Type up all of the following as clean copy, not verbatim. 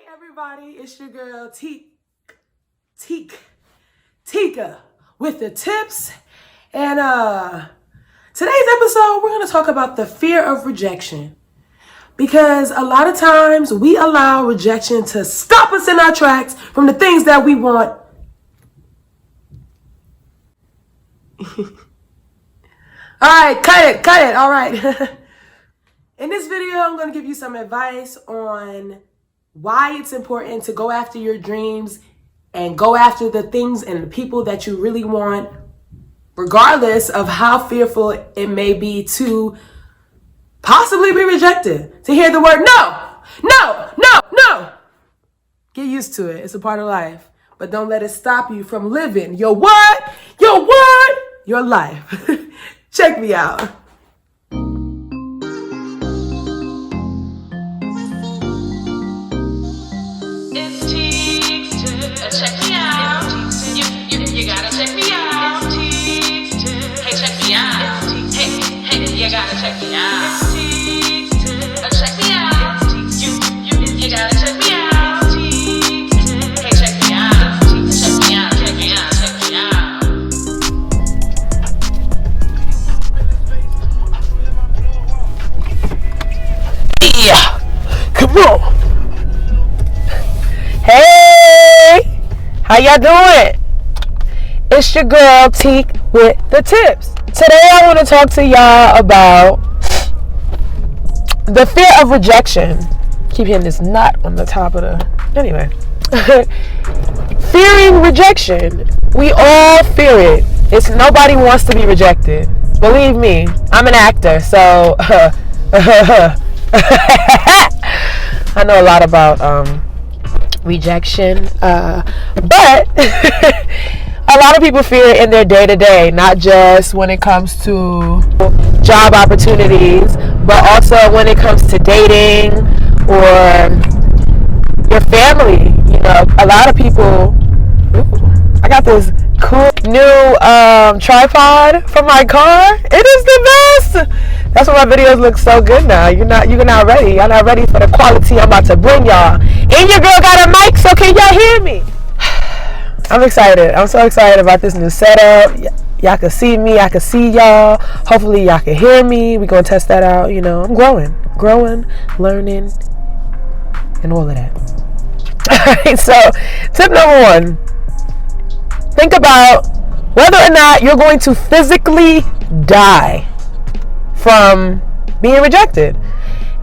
Everybody, it's your girl Tika with the tips. And today's episode, we're going to talk about the fear of rejection. Because a lot of times we allow rejection to stop us in our tracks from the things that we want. All right, cut it. All right. In this video, I'm going to give you some advice on why it's important to go after your dreams and go after the things and the people that you really want, regardless of how fearful it may be to possibly be rejected. To hear the word no. Get used to it. It's a part of life. But don't let it stop you from living your what? Your life. Check me out. It's Teek'S. Check me out. You gotta check me out. Teek'S. Hey, check me out. Hey, you gotta check me out. Teek'S. Check me out. You gotta check me out. Teek'S. Hey, check me out. Check me out. Yeah, come on. Hey, how y'all doing? It's your girl Teek with the tips. Today I want to talk to y'all about the fear of rejection. Keep hitting this knot on the top of the... Anyway. Fearing rejection. We all fear it. It's nobody wants to be rejected. Believe me, I'm an actor, so... I know a lot about rejection, but a lot of people fear it in their day-to-day, not just when it comes to job opportunities, but also when it comes to dating or your family. You know, a lot of people... I got this cool new tripod for my car. It is the best. That's why my videos look so good now. You're not ready. Y'all not ready for the quality I'm about to bring y'all. And your girl got a mic, so can y'all hear me? I'm excited. I'm so excited about this new setup. Y'all can see me. I can see y'all. Hopefully y'all can hear me. We're going to test that out. You know, I'm growing, learning, and all of that. All right, so tip number 1. Think about whether or not you're going to physically die from being rejected.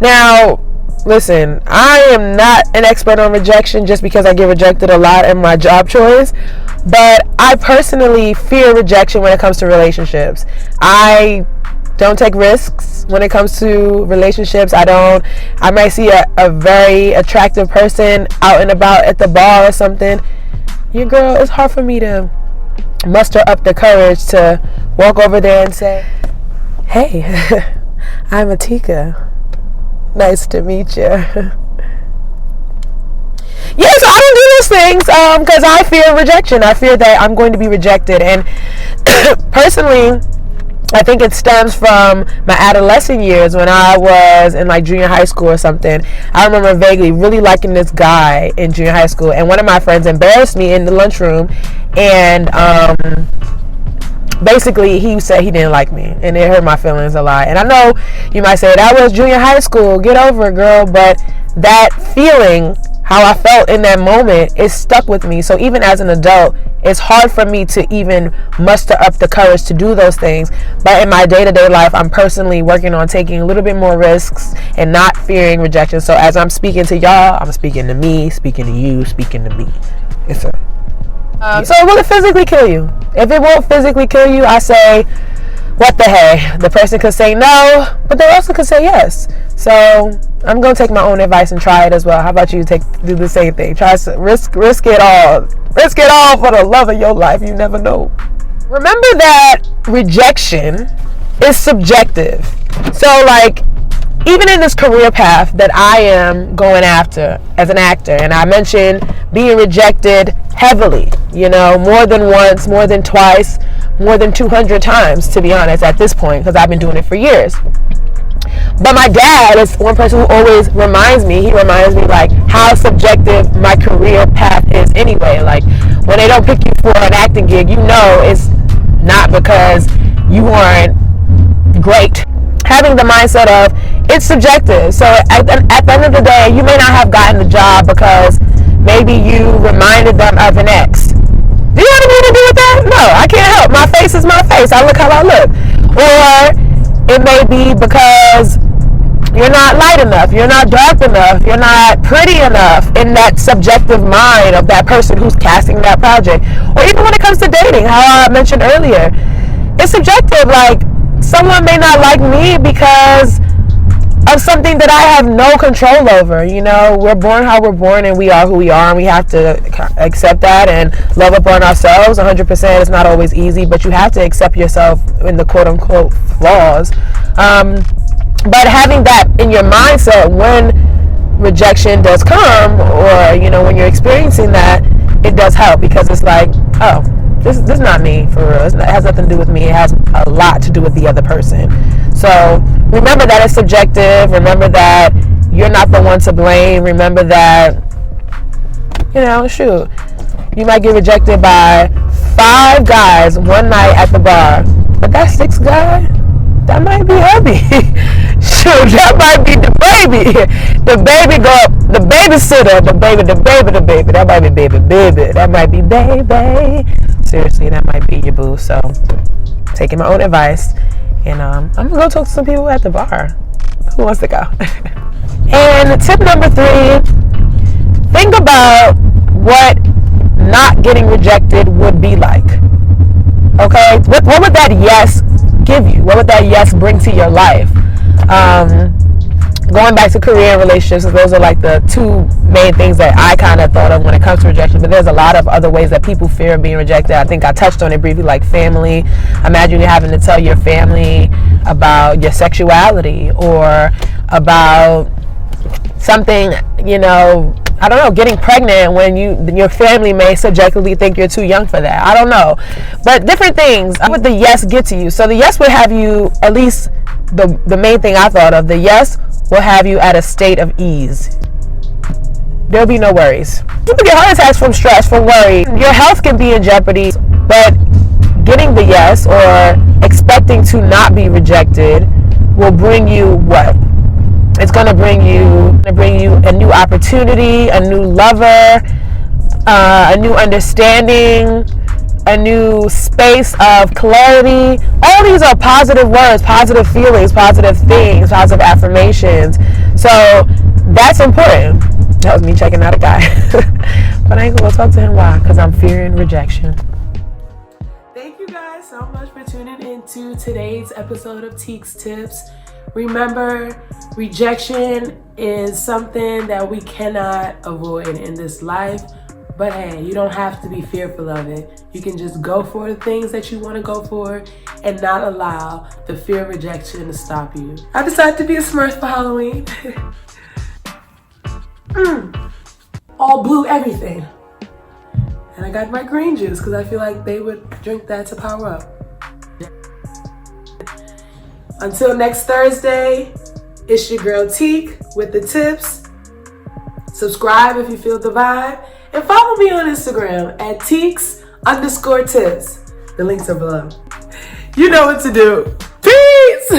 Now, listen, I am not an expert on rejection just because I get rejected a lot in my job choice, but I personally fear rejection when it comes to relationships. I don't take risks when it comes to relationships. I might see a very attractive person out and about at the bar or something. Your girl, it's hard for me to muster up the courage to walk over there and say, hey, I'm Atika. Nice to meet you. Yeah, so I don't do those things because I fear rejection. I fear that I'm going to be rejected. And personally, I think it stems from my adolescent years when I was in like junior high school or something. I remember vaguely really liking this guy in junior high school, and one of my friends embarrassed me in the lunchroom, and basically he said he didn't like me, and it hurt my feelings a lot. And I know you might say, that was junior high school, get over it, girl, but that feeling, how I felt in that moment, is stuck with me. So even as an adult, it's hard for me to even muster up the courage to do those things. But in my day-to-day life, I'm personally working on taking a little bit more risks and not fearing rejection. So as I'm speaking to y'all, I'm speaking to me, speaking to you, speaking to me. It's a So will it physically kill you? If it won't physically kill you, I say, what the hey? The person could say no, but they also could say yes. So I'm gonna take my own advice and try it as well. How about you do the same thing? Try to risk it all. Risk it all for the love of your life. You never know. Remember that rejection is subjective. So like, even in this career path that I am going after as an actor, and I mentioned being rejected heavily, you know, more than once, more than twice, more than 200 times, to be honest, at this point, because I've been doing it for years. But my dad is one person who always reminds me. He reminds me like how subjective my career path is anyway. Like when they don't pick you for an acting gig, you know it's not because you aren't great. Having the mindset of it's subjective. So at the end of the day, you may not have gotten the job because maybe you reminded them of an ex. Do you want me to do with that? No, I can't help. My face is my face. I look how I look. Or it may be because you're not light enough, you're not dark enough, you're not pretty enough in that subjective mind of that person who's casting that project. Or even when it comes to dating, how I mentioned earlier, it's subjective. Like someone may not like me because of something that I have no control over. You know, we're born how we're born and we are who we are, and we have to accept that and love up on ourselves 100%. It's not always easy, but you have to accept yourself in the quote unquote flaws. But having that in your mindset when rejection does come, or you know, when you're experiencing that, it does help, because it's like, oh, this is not me for real. It has nothing to do with me. It has a lot to do with the other person. So remember that it's subjective. Remember that you're not the one to blame. Remember that, you know, shoot, you might get rejected by 5 guys one night at the bar, but that 6th guy, that might be hubby. Shoot, that might be the baby. The baby go up, the babysitter, the baby, that might be baby, that might be baby. Seriously, that might be your boo. So taking my own advice, and I'm gonna go talk to some people at the bar. Who wants to go? And tip number 3, think about what not getting rejected would be like. Okay, what would that yes give you? What would that yes bring to your life? Going back to career and relationships, those are like the 2 main things that I kind of thought of when it comes to rejection. But there's a lot of other ways that people fear being rejected. I think I touched on it briefly, like family. Imagine you having to tell your family about your sexuality, or about something, you know, I don't know, getting pregnant when your family may subjectively think you're too young for that. I don't know. But different things. What would the yes get to you? So the yes would have you, at least the main thing I thought of, the yes will have you at a state of ease. There'll be no worries. People get heart attacks from stress, from worry. Your health can be in jeopardy, but getting the yes or expecting to not be rejected will bring you what? It's going to bring you a new opportunity, a new lover, a new understanding, a new space of clarity. All these are positive words, positive feelings, positive things, positive affirmations. So that's important. That was me checking out a guy. But I ain't gonna talk to him. Why? Because I'm fearing rejection. Thank you guys so much for tuning into today's episode of Teek'S Tips. Remember, rejection is something that we cannot avoid in this life. But hey, you don't have to be fearful of it. You can just go for the things that you want to go for and not allow the fear of rejection to stop you. I decided to be a Smurf for Halloween. All blue everything. And I got my green juice because I feel like they would drink that to power up. Until next Thursday, it's your girl Teek with the tips. Subscribe if you feel the vibe. And follow me on Instagram at Teek'S_tips. The links are below. You know what to do. Peace!